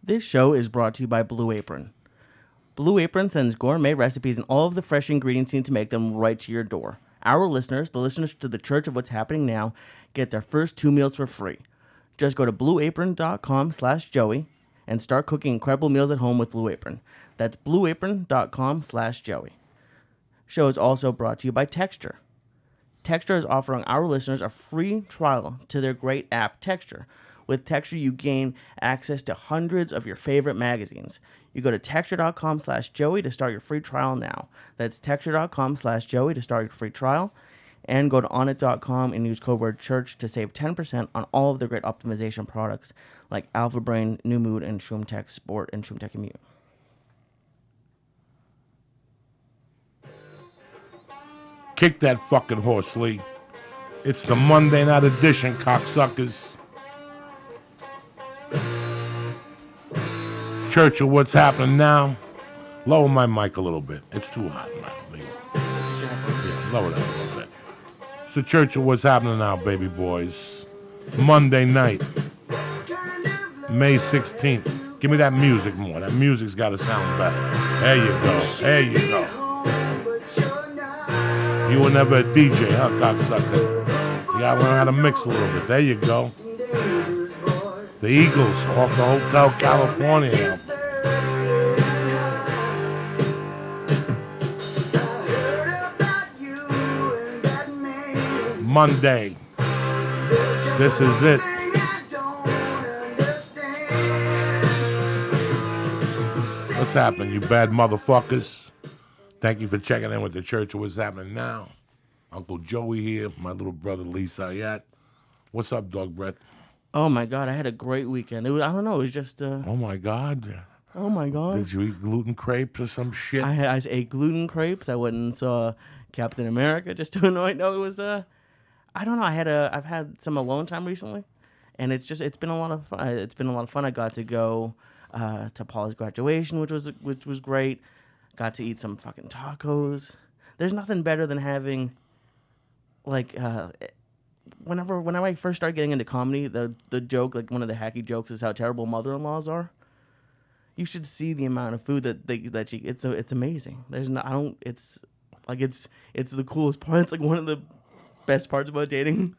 This show is brought to you by Blue Apron. Blue Apron sends gourmet recipes and all of the fresh ingredients you need to make them right to your door. Our listeners, the listeners to the Church of What's Happening Now, get their first 2 meals for free. Just go to blueapron.com/Joey and start cooking incredible meals at home with Blue Apron. That's blueapron.com/Joey. Show is also brought to you by Texture. Texture is offering our listeners a free trial to their great app, Texture. With Texture, you gain access to hundreds of your favorite magazines. You go to texture.com/Joey to start your free trial now. That's texture.com/Joey to start your free trial. And go to onnit.com and use code word church to save 10% on all of the great optimization products like Alpha Brain, New Mood, and ShroomTech Sport and ShroomTech Immune. Kick that fucking horse, Lee. It's the Monday night edition, cocksuckers. Church of What's Happening Now. Lower my mic a little bit. It's too hot, man. Lee. Yeah, lower that a little bit. It's the Church of What's Happening Now, baby boys. Monday night, May 16th. Give me that music more. That music's got to sound better. There you go. There you go. You were never a DJ, huh, cocksucker? You gotta learn how to mix a little bit. There you go. The Eagles off the Hotel California album. Monday. This is it. What's happening, you bad motherfuckers? Thank you for checking in with the Church of What's Happening Now. Uncle Joey here, my little brother Lee Syatt. What's up, dog breath? Oh my God, I had a great weekend. It was, I don't know, it was just... Oh my God. Oh my God. Did you eat gluten crepes or some shit? I ate gluten crepes. I went and saw Captain America just to annoy. No, it was I don't know. I've had some alone time recently, and it's been a lot of fun. It's been a lot of fun. I got to go to Paula's graduation, which was great. Got to eat some fucking tacos. There's nothing better than having like whenever I first started getting into comedy, the joke, like one of the hacky jokes, is how terrible mother-in-laws are. You should see the amount of food that she. It's amazing. There's no. I don't. It's the coolest part. It's like one of the best parts about dating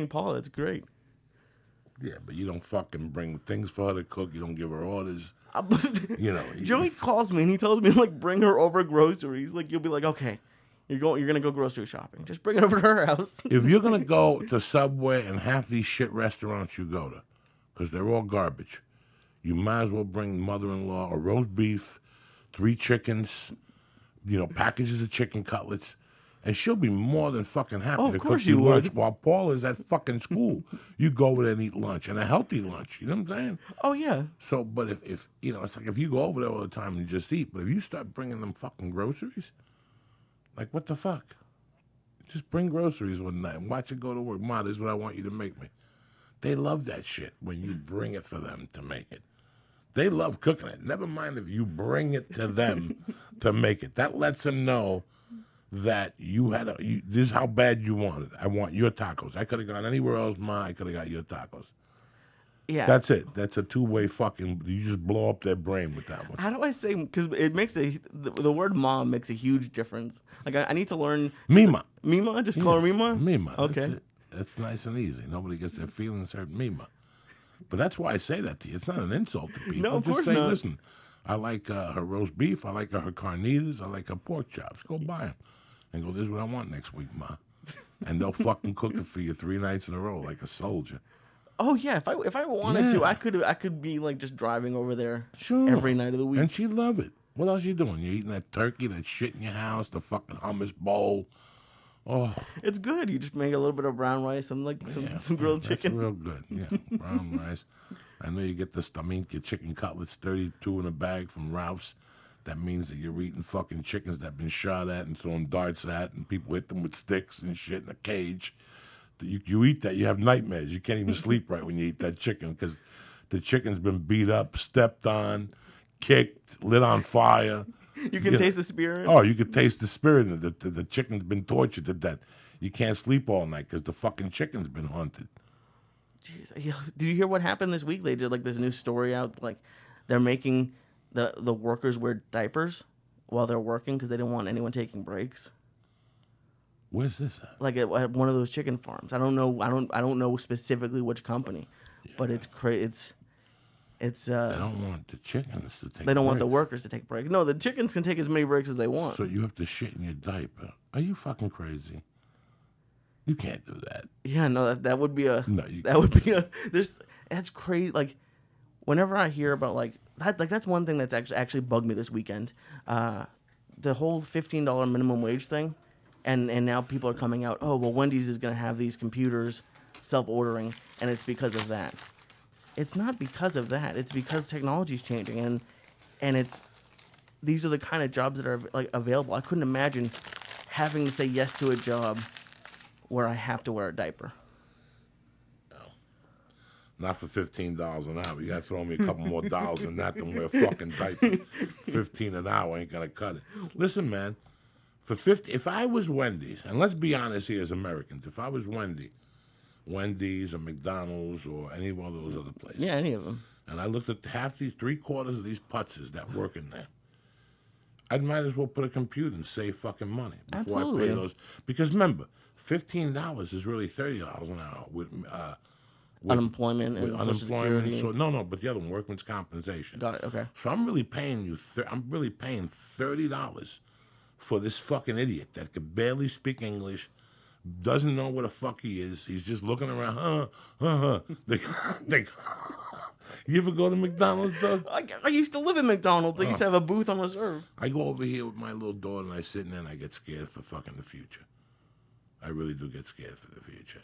Paula. It's great. Yeah, but you don't fucking bring things for her to cook. You don't give her orders. You know. Joey calls me and he tells me like bring her over groceries. Like you'll be like, okay, you're gonna go grocery shopping. Just bring it over to her house. If you're gonna go to Subway and half these shit restaurants you go to, because they're all garbage, you might as well bring mother-in-law a roast beef, 3 chickens, packages of chicken cutlets, and she'll be more than fucking happy to cook you lunch while Paul is at fucking school. You go over there and eat lunch, and a healthy lunch. You know what I'm saying? Oh, yeah. So, but if it's like if you go over there all the time and you just eat, but if you start bringing them fucking groceries, like what the fuck? Just bring groceries one night and watch it go to work. Ma, this is what I want you to make me. They love that shit when you bring it for them to make it. They love cooking it. Never mind if you bring it to them to make it. That lets them know that this is how bad you want it. I want your tacos. I could have gone anywhere else, Ma. I could have got your tacos. Yeah. That's it. That's a two-way fucking, you just blow up their brain with that one. How do I say, because it makes the word mom makes a huge difference. Like I need to learn. Mima. Mima? Just call her Mima? Mima. Okay. That's it. That's nice and easy. Nobody gets their feelings hurt. Mima. But that's why I say that to you. It's not an insult to people. No, of course say, not. Listen, I like her roast beef. I like her carnitas. I like her pork chops. Go buy them. And go, this is what I want next week, Ma. And they'll fucking cook it for you 3 nights in a row like a soldier. Oh yeah, if I wanted to, I could be like just driving over there every night of the week. And she'd love it. What else you doing? You eating that turkey, that shit in your house, the fucking hummus bowl. Oh, it's good. You just make a little bit of brown rice and like some grilled chicken. That's real good. Yeah, brown rice. I know you get your chicken cutlets, 32 in a bag from Ralph's. That means that you're eating fucking chickens that have been shot at and thrown darts at, and people hit them with sticks and shit in a cage. You eat that, you have nightmares. You can't even sleep right when you eat that chicken because the chicken's been beat up, stepped on, kicked, lit on fire. You can taste the spirit. Oh, you can taste the spirit. The chicken's been tortured to death. You can't sleep all night because the fucking chicken's been haunted. Jeez, did you hear what happened this week? They did like this new story out, like they're making the workers wear diapers while they're working because they didn't want anyone taking breaks. Where's this at? Like at one of those chicken farms. I don't know. I don't know specifically which company, but it's crazy. It's they don't want the chickens to take. They don't want breaks. the workers to take breaks. No, the chickens can take as many breaks as they want. So you have to shit in your diaper. Are you fucking crazy? You can't do that. Yeah, no, that would be a. No, that would be a. That's crazy. Like, whenever I hear about that's one thing that's actually bugged me this weekend. The whole $15 minimum wage thing, and now people are coming out. Oh well, Wendy's is going to have these computers self-ordering, and it's because of that. It's not because of that. It's because technology's changing, and these are the kind of jobs that are like available. I couldn't imagine having to say yes to a job where I have to wear a diaper. No. Not for $15 an hour. You got to throw me a couple more dollars than that to wear a fucking diaper. 15 an hour ain't gonna cut it. Listen, man, for 50, if I was Wendy's, and let's be honest here as Americans, if I was Wendy's or McDonald's or any one of those other places. Yeah, any of them. And I looked at half these 3/4 of these putzes that work in there. I might as well put a computer and save fucking money before Absolutely. I pay those. Because remember, $15 is really $30 an hour with Unemployment and Social Security. So no, but the other one, workman's compensation. Got it. Okay. So I'm really paying you. I'm really paying $30 for this fucking idiot that could barely speak English. Doesn't know what the fuck he is. He's just looking around. You ever go to McDonald's, Doug? I used to live in McDonald's. They used to have a booth on reserve. I go over here with my little daughter and I sit in there and I get scared for fucking the future. I really do get scared for the future.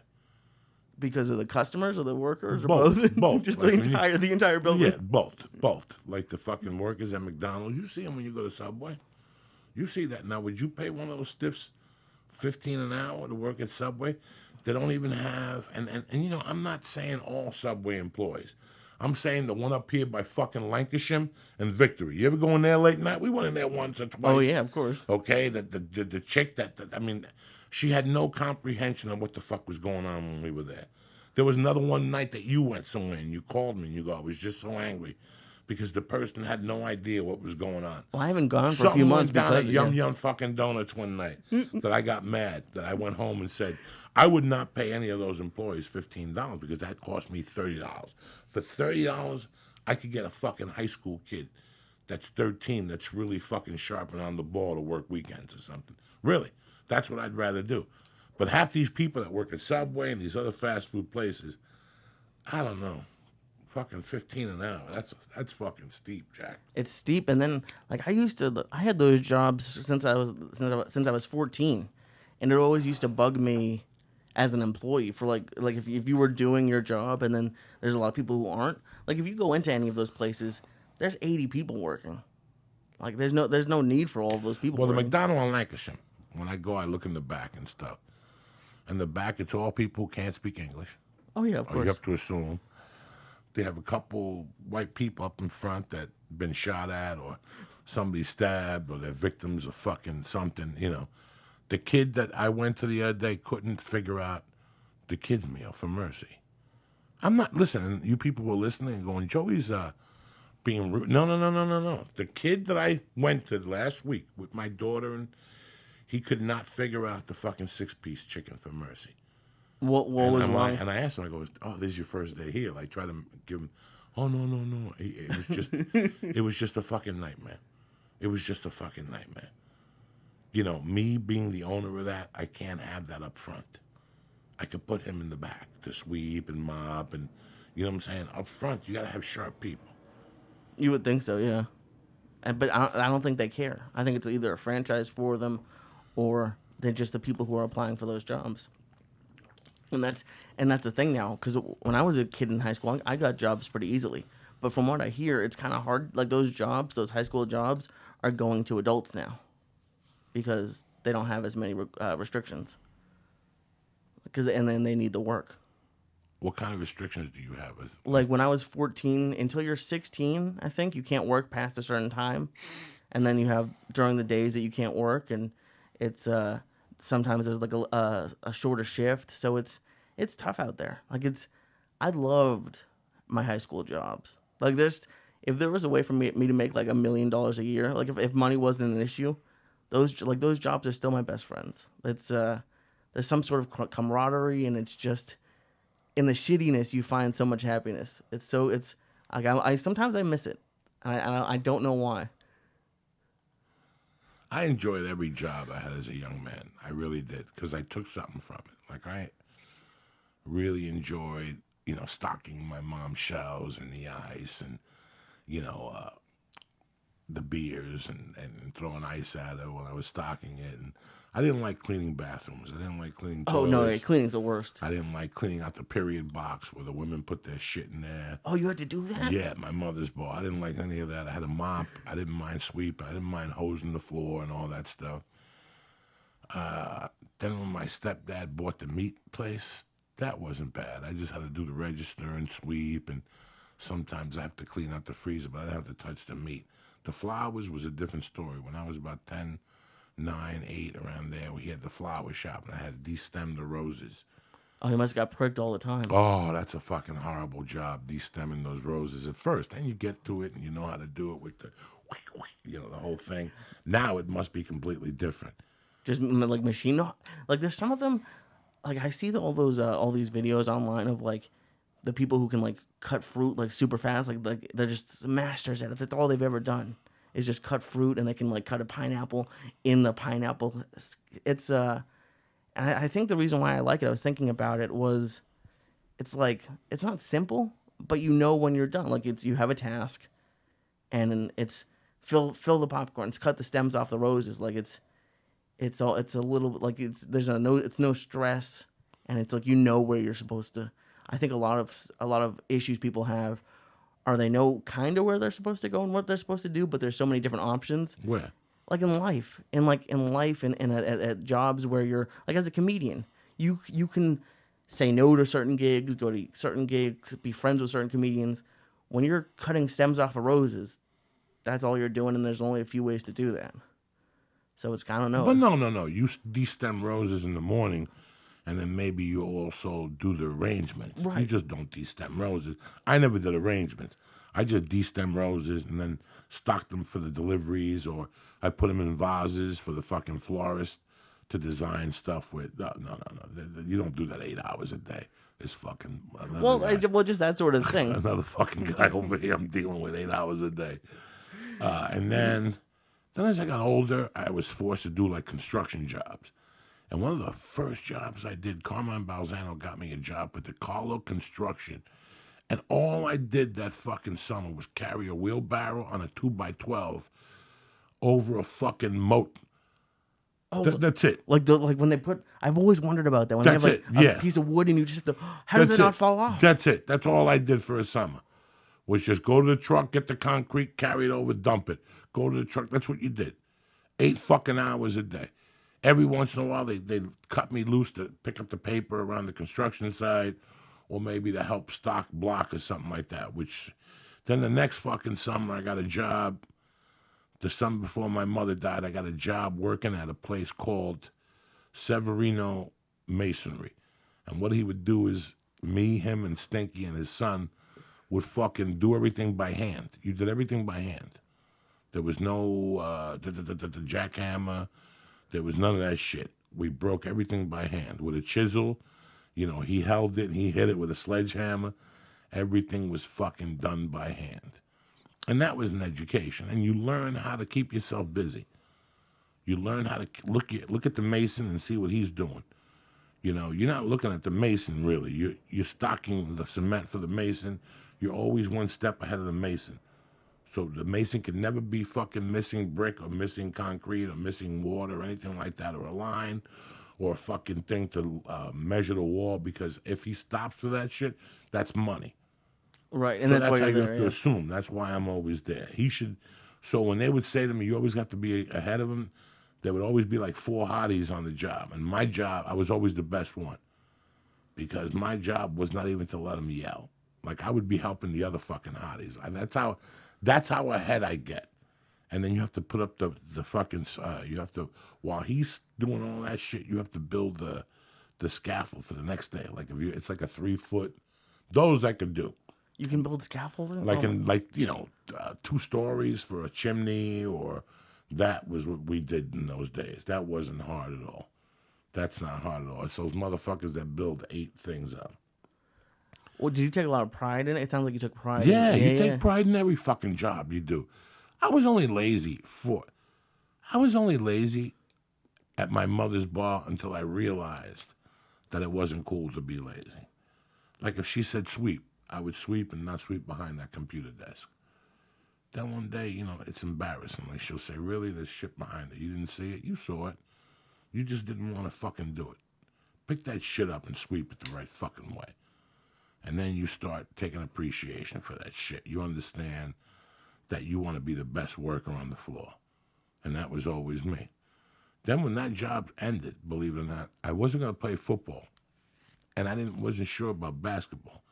Because of the customers or the workers or Both. both? Just Like the entire building. Yeah, both. Like the fucking workers at McDonald's. You see them when you go to Subway. You see that. Now, would you pay one of those stiffs $15 an hour to work at Subway? They don't even have, and you know, I'm not saying all Subway employees. I'm saying the one up here by fucking Lancashire and Victory. You ever go in there late night? We went in there once or twice. Oh yeah, of course. Okay, the chick that I mean, she had no comprehension of what the fuck was going on when we were there. There was another one night that you went somewhere and you called me and you go, I was just so angry because the person had no idea what was going on. Well, I haven't gone for a few months down because at Yum fucking Donuts one night that I got mad, that I went home and said, I would not pay any of those employees $15 because that cost me $30. For $30, I could get a fucking high school kid that's 13 that's really fucking sharp and on the ball to work weekends or something. Really. That's what I'd rather do. But half these people that work at Subway and these other fast food places, I don't know. Fucking 15 an hour. That's fucking steep, Jack. it's steep. And then like I had those jobs since I was 14, and it always used to bug me as an employee for like if you were doing your job and then there's a lot of people who aren't. Like if you go into any of those places, there's 80 people working. Like there's no need for all of those people. Well, the working. McDonald's on Lancashire, when I go, I look in the back and stuff. In the back, it's all people who can't speak English. Oh yeah, of course. You have to assume. They have a couple white people up in front that been shot at or somebody stabbed or they're victims of fucking something, you know. The kid that I went to the other day couldn't figure out the kids' meal for mercy. I'm not listening. You people were listening and going, Joey's being rude. No. The kid that I went to last week with my daughter, and he could not figure out the fucking 6-piece chicken for mercy. What was wrong? And I asked him, I go, oh, this is your first day here. I try to give him, oh, no. It was just, it was just a fucking nightmare. It was just a fucking nightmare. You know, me being the owner of that, I can't have that up front. I could put him in the back to sweep and mop and, you know what I'm saying? Up front, you got to have sharp people. You would think so, yeah. But I don't think they care. I think it's either a franchise for them or they're just the people who are applying for those jobs. And that's the thing now, because when I was a kid in high school, I got jobs pretty easily. But from what I hear, it's kind of hard. Like those jobs, those high school jobs, are going to adults now because they don't have as many restrictions. And then they need the work. What kind of restrictions do you have? Like when I was 14, until you're 16, I think you can't work past a certain time, and then you have during the days that you can't work, and it's sometimes there's like a shorter shift, so it's tough out there. Like I loved my high school jobs. Like if there was a way for me to make like $1 million a year, like if money wasn't an issue, those jobs are still my best friends. It's there's some sort of camaraderie, and it's just in the shittiness you find so much happiness. It's like I sometimes I miss it. I don't know why. I enjoyed every job I had as a young man. I really did, because I took something from it. Like, I really enjoyed, stocking my mom's shelves and the ice and, the beers and throwing ice at her when I was stocking it. And I didn't like cleaning bathrooms. I didn't like cleaning toilets. Oh, no, yeah, cleaning's the worst. I didn't like cleaning out the period box where the women put their shit in there. Oh, you had to do that? Yeah, my mother's ball. I didn't like any of that. I had a mop. I didn't mind sweep. I didn't mind hosing the floor and all that stuff. Then when my stepdad bought the meat place, that wasn't bad. I just had to do the register and sweep, and sometimes I have to clean out the freezer, but I didn't have to touch the meat. The flowers was a different story. When I was about 10, 9, 8, around there, we had the flower shop, and I had to destem the roses. Oh, you must have got pricked all the time. Oh, that's a fucking horrible job, destemming those roses at first. Then you get to it, and you know how to do it with the, the whole thing. Now it must be completely different. Just like machine, like there's some of them, like I see all these videos online of like the people who can like cut fruit like super fast, like they're just masters at it. That's all they've ever done is just cut fruit, and they can like cut a pineapple in the pineapple. It's and I think the reason why I like it, I was thinking about it, was it's like it's not simple, but when you're done, like you have a task, and it's fill the popcorns, cut the stems off the roses, like it's a little bit like it's no stress, and it's like where you're supposed to. I think a lot of issues people have are they know kind of where they're supposed to go and what they're supposed to do, but there's so many different options. Where? Like in life, and at jobs where you're like as a comedian, you can say no to certain gigs, go to certain gigs, be friends with certain comedians. When you're cutting stems off of roses, that's all you're doing, and there's only a few ways to do that. So it's kind of no. But no. You destem roses in the morning, and then maybe you also do the arrangements. Right. You just don't destem roses. I never did arrangements. I just destem roses and then stock them for the deliveries, or I put them in vases for the fucking florist to design stuff with. No. You don't do that 8 hours a day. It's fucking... Well, just that sort of thing. Another fucking guy over here I'm dealing with 8 hours a day. And then as I got older, I was forced to do like construction jobs. And one of the first jobs I did, Carmine Balzano got me a job with the Carlo Construction. And all I did that fucking summer was carry a wheelbarrow on a 2x12 over a fucking moat. Oh, that's it. Like when they put, I've always wondered about that. When that's they have like a piece of wood and you just have to, how does it not fall off? That's it. That's all I did for a summer. Was just go to the truck, get the concrete, carry it over, dump it. Go to the truck. That's what you did. 8 fucking hours a day. Every once in a while, they'd cut me loose to pick up the paper around the construction side, or maybe to help stock block or something like that. Which, then the next fucking summer, I got a job. The summer before my mother died, I got a job working at a place called Severino Masonry. And what he would do is me, him, and Stinky and his son would fucking do everything by hand. You did everything by hand. There was no the jackhammer. There was none of that shit. We broke everything by hand with a chisel. He held it and he hit it with a sledgehammer. Everything was fucking done by hand. And that was an education. And you learn how to keep yourself busy. You learn how to look at the mason and see what he's doing. You're not looking at the mason, really. You're stocking the cement for the mason. You're always one step ahead of the mason. So the mason can never be fucking missing brick or missing concrete or missing water or anything like that, or a line or a fucking thing to measure the wall, because if he stops for that shit, that's money. Right, and so that's why how you're you there, have to assume. That's why I'm always there. He should. So when they would say to me, you always got to be ahead of him, there would always be like 4 hotties on the job. And my job, I was always the best one, because my job was not even to let him yell. Like, I would be helping the other fucking hotties. That's how ahead I get. And then you have to put up the fucking, you have to, while he's doing all that shit, you have to build the scaffold for the next day. Like, it's like a 3-foot Those I could do. You can build scaffolding? Like 2 stories for a chimney, or that was what we did in those days. That wasn't hard at all. That's not hard at all. It's those motherfuckers that build 8 things up. Well, did you take a lot of pride in it? It sounds like you took pride Yeah, in it. you take pride in every fucking job you do. I was only lazy at my mother's bar until I realized that it wasn't cool to be lazy. Like if she said sweep, I would sweep and not sweep behind that computer desk. Then one day, it's embarrassing. Like she'll say, really, there's shit behind it. You didn't see it? You saw it. You just didn't want to fucking do it. Pick that shit up and sweep it the right fucking way. And then you start taking appreciation for that shit. You understand that you want to be the best worker on the floor. And that was always me. Then when that job ended, believe it or not, I wasn't going to play football. And I wasn't sure about basketball.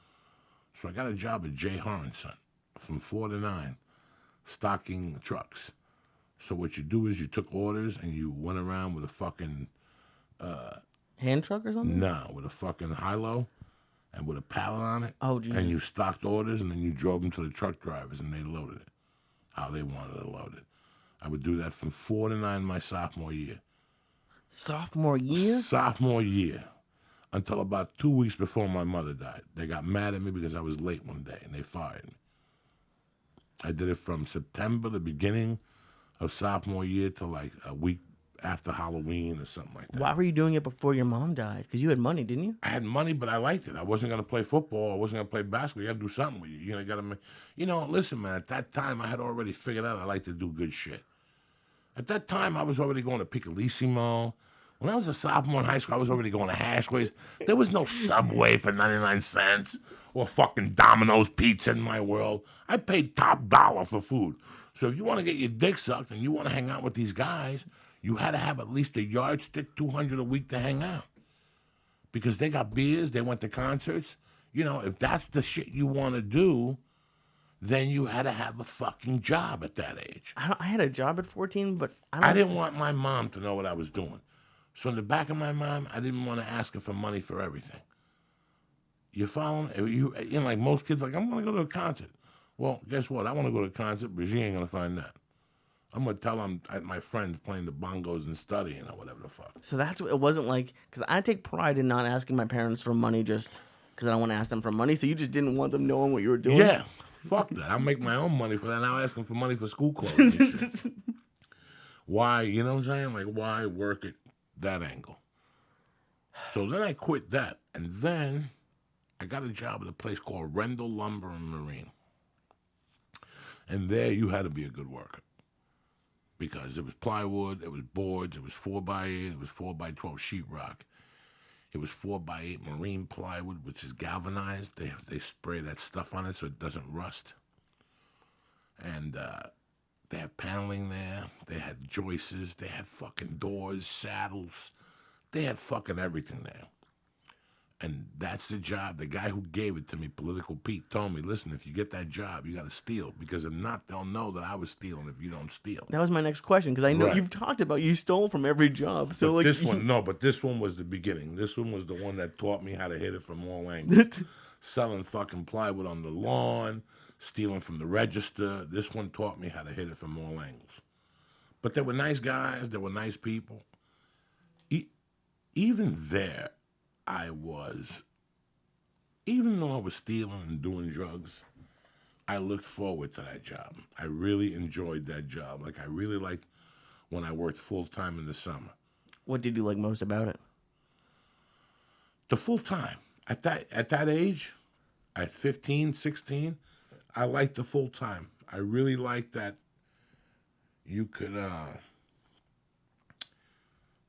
So I got a job at J. Horanson from 4 to 9, stocking trucks. So what you do is you took orders and you went around with a fucking... hand truck or something? No, with a fucking high-low and with a pallet on it. Oh, Jesus. And you stocked orders and then you drove them to the truck drivers and they loaded it how they wanted it loaded. I would do that from 4 to 9 my sophomore year. Sophomore year? Sophomore year. Until about 2 weeks before my mother died. They got mad at me because I was late one day and they fired me. I did it from September, the beginning of sophomore year, to like a week after Halloween or something like that. Why were you doing it before your mom died? Because you had money, didn't you? I had money, but I liked it. I wasn't going to play football. I wasn't going to play basketball. You got to do something with you. You got to, listen, man, at that time, I had already figured out I like to do good shit. At that time, I was already going to Piccolissimo. When I was a sophomore in high school, I was already going to Hashways. There was no Subway for 99 cents or fucking Domino's Pizza in my world. I paid top dollar for food. So if you want to get your dick sucked and you want to hang out with these guys, you had to have at least a yardstick, $200 a week to hang out. Because they got beers, they went to concerts. If that's the shit you want to do, then you had to have a fucking job at that age. I had a job at 14, but I didn't want my mom to know what I was doing. So in the back of my mind, I didn't want to ask her for money for everything. You following? Like most kids, like, I'm going to go to a concert. Well, guess what? I want to go to a concert, but she ain't going to find that. I'm going to tell them my friends playing the bongos and studying or whatever the fuck. So it wasn't like, because I take pride in not asking my parents for money just because I don't want to ask them for money. So you just didn't want them knowing what you were doing? Yeah. Fuck that. I'll make my own money for that. Now asking for money for school clothes. Why, you know what I'm saying? Like, why work at that angle? So then I quit that. And then I got a job at a place called Rendell Lumber and Marine. And there you had to be a good worker. Because it was plywood, it was boards, it was 4x8, it was 4x12 sheetrock. It was 4x8 marine plywood, which is galvanized. They spray that stuff on it so it doesn't rust. And they had paneling there. They had joists. They had fucking doors, saddles. They had fucking everything there. And that's the job. The guy who gave it to me, Political Pete, told me, listen, if you get that job, you got to steal. Because if not, they'll know that I was stealing if you don't steal. That was my next question, because I know you've talked about you stole from every job. So but this one was the beginning. This one was the one that taught me how to hit it from all angles. Selling fucking plywood on the lawn, stealing from the register. This one taught me how to hit it from all angles. But they were nice guys. They were nice people. Even there, even though I was stealing and doing drugs, I looked forward to that job. I really enjoyed that job. Like, I really liked when I worked full-time in the summer. What did you like most about it? The full-time. At that age, at 15, 16, I liked the full-time. I really liked that you could...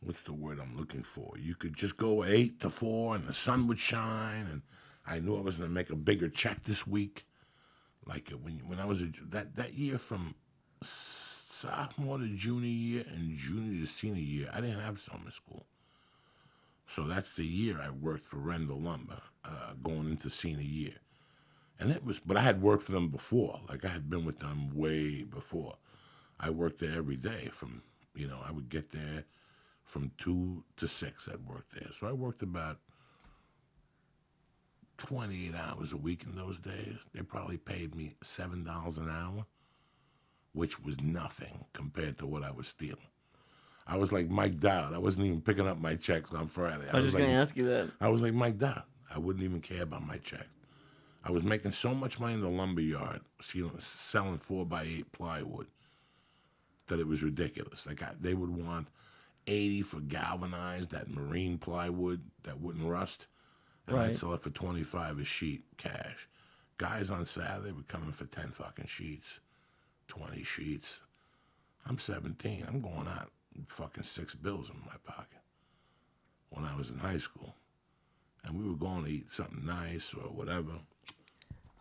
what's the word I'm looking for? You could just go 8 to 4 and the sun would shine, and I knew I was going to make a bigger check this week. Like when I was that year from sophomore to junior year and junior to senior year, I didn't have summer school. So that's the year I worked for Rendell Lumber, going into senior year. And but I had worked for them before. Like, I had been with them way before. I worked there every day I would get there from 2 to 6, I'd work there. So I worked about 28 hours a week in those days. They probably paid me $7 an hour, which was nothing compared to what I was stealing. I was like Mike Dowd. I wasn't even picking up my checks on Friday. I was just like, going to ask you that. I was like Mike Dowd. I wouldn't even care about my check. I was making so much money in the lumber yard, selling 4x8 plywood, that it was ridiculous. Like they would want 80 for galvanized, that marine plywood that wouldn't rust, and I'd sell it for 25 a sheet cash. Guys on Saturday were coming for 10 fucking sheets, 20 sheets. I'm 17. I'm going out with fucking $6 bills in my pocket when I was in high school. And we were going to eat something nice or whatever.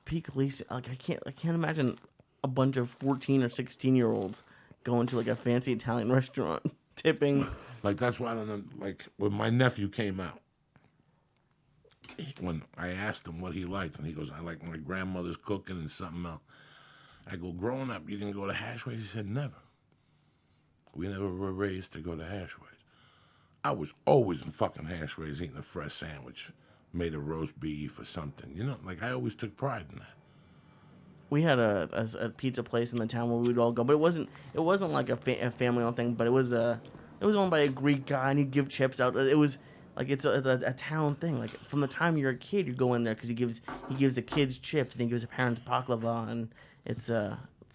Peak least, like I can't imagine a bunch of 14 or 16-year-olds going to like a fancy Italian restaurant, tipping. Like that's why I don't know. Like when my nephew came out, when I asked him what he liked, and he goes, "I like my grandmother's cooking and something else." I go, "Growing up, you didn't go to Hashways?" He said, "Never. We never were raised to go to Hashways." I was always in fucking Hashways eating a fresh sandwich, made of roast beef or something. You know, like I always took pride in that. We had a pizza place in the town where we'd all go, but it wasn't like a family-owned thing, but it was owned by a Greek guy, and he'd give chips out. It was like it's a town thing. Like from the time you're a kid, you go in there because he gives the kids chips and he gives the parents baklava, and it's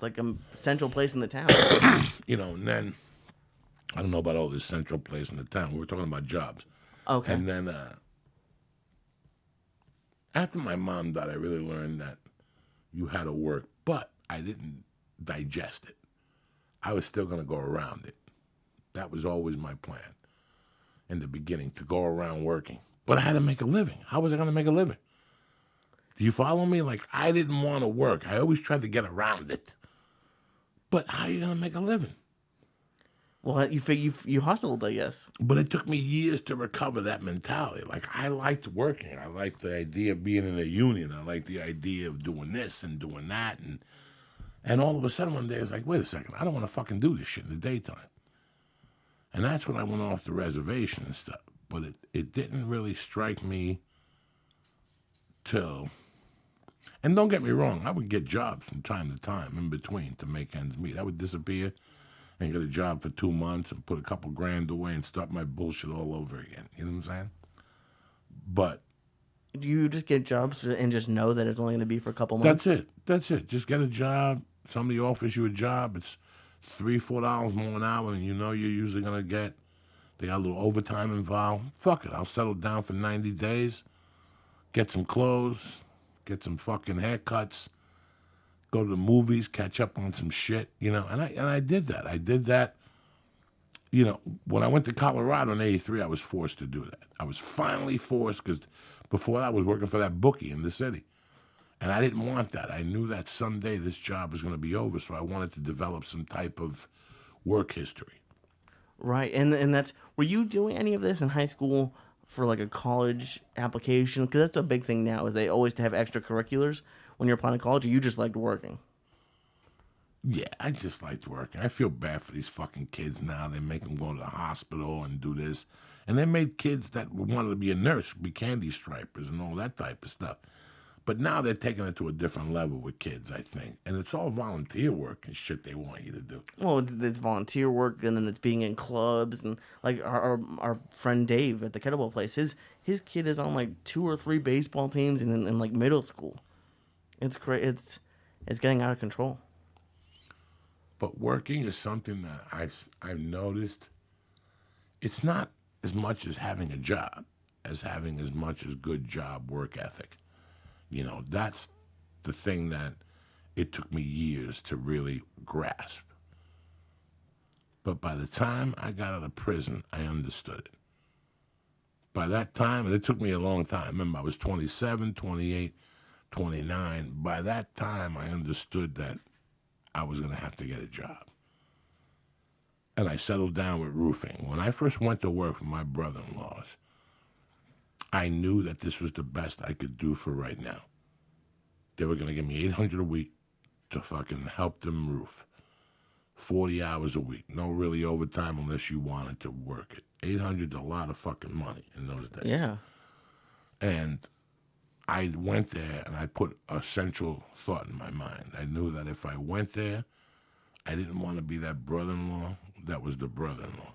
like a central place in the town. You know, and then I don't know about all this central place in the town. We were talking about jobs. Okay. And then after my mom died, I really learned that you had to work, but I didn't digest it. I was still going to go around it. That was always my plan in the beginning, to go around working. But I had to make a living. How was I going to make a living? Do you follow me? Like, I didn't want to work. I always tried to get around it. But how are you going to make a living? Well, you hustled, I guess. But it took me years to recover that mentality. Like, I liked working. I liked the idea of being in a union. I liked the idea of doing this and doing that. And all of a sudden one day, I was like, wait a second. I don't want to fucking do this shit in the daytime. And that's when I went off the reservation and stuff. But it didn't really strike me till... And don't get me wrong. I would get jobs from time to time in between to make ends meet. I would disappear and get a job for 2 months and put a couple grand away and start my bullshit all over again. You know what I'm saying? But... Do you just get jobs and just know that it's only going to be for a couple months? That's it. Just get a job. Somebody offers you a job. It's $3-4 more an hour, and you know you're usually going to get. They got a little overtime involved. Fuck it. I'll settle down for 90 days, get some clothes, get some fucking haircuts, go to the movies, catch up on some shit, you know. And I did that. I did that. You know, when I went to Colorado in '83, I was forced to do that. I was finally forced because before that I was working for that bookie in the city. And I didn't want that. I knew that someday this job was going to be over, so I wanted to develop some type of work history. Right, and that's... Were you doing any of this in high school for like a college application? Because that's a big thing now, is they always have extracurriculars when you're applying to college, or you just liked working? Yeah, I just liked working. I feel bad for these fucking kids now. They make them go to the hospital and do this. And they made kids that wanted to be a nurse, be candy stripers and all that type of stuff. But now they're taking it to a different level with kids, I think. And it's all volunteer work and shit they want you to do. Well, it's volunteer work, and then it's being in clubs. And like our friend Dave at the kettlebell place, his kid is on like 2 or 3 baseball teams in like middle school. It's great. It's getting out of control. But working is something that I've noticed. It's not as much as having a job as having as much as good job work ethic. You know, that's the thing that it took me years to really grasp. But by the time I got out of prison, I understood it. By that time, and it took me a long time. Remember, I was 27, 28, 29. By that time, I understood that I was going to have to get a job. And I settled down with roofing. When I first went to work for my brother-in-laws, I knew that this was the best I could do for right now. They were going to give me $800 a week to fucking help them roof. 40 hours a week. No really overtime unless you wanted to work it. $800 is a lot of fucking money in those days. Yeah. And I went there and I put a central thought in my mind. I knew that if I went there, I didn't want to be that brother-in-law that was the brother-in-law.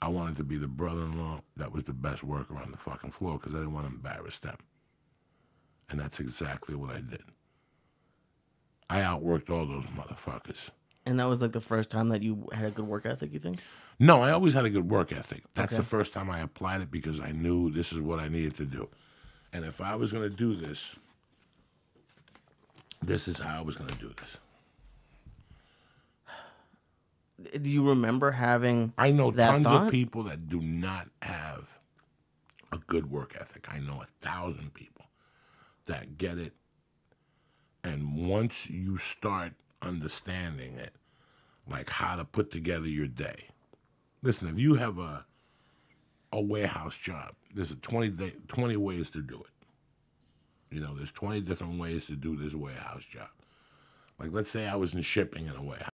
I wanted to be the brother-in-law that was the best worker on the fucking floor because I didn't want to embarrass them. And that's exactly what I did. I outworked all those motherfuckers. And that was like the first time that you had a good work ethic, you think? No, I always had a good work ethic. That's Okay. the first time I applied it because I knew this is what I needed to do. And if I was going to do this, this is how I was going to do this. Do you remember having I know that tons thought? of people that do not have a good work ethic. I know 1,000 people that get it. And once you start understanding it, like how to put together your day. Listen, if you have a warehouse job, there's 20 ways to do it. You know, there's 20 different ways to do this warehouse job. Like, let's say I was in shipping in a warehouse.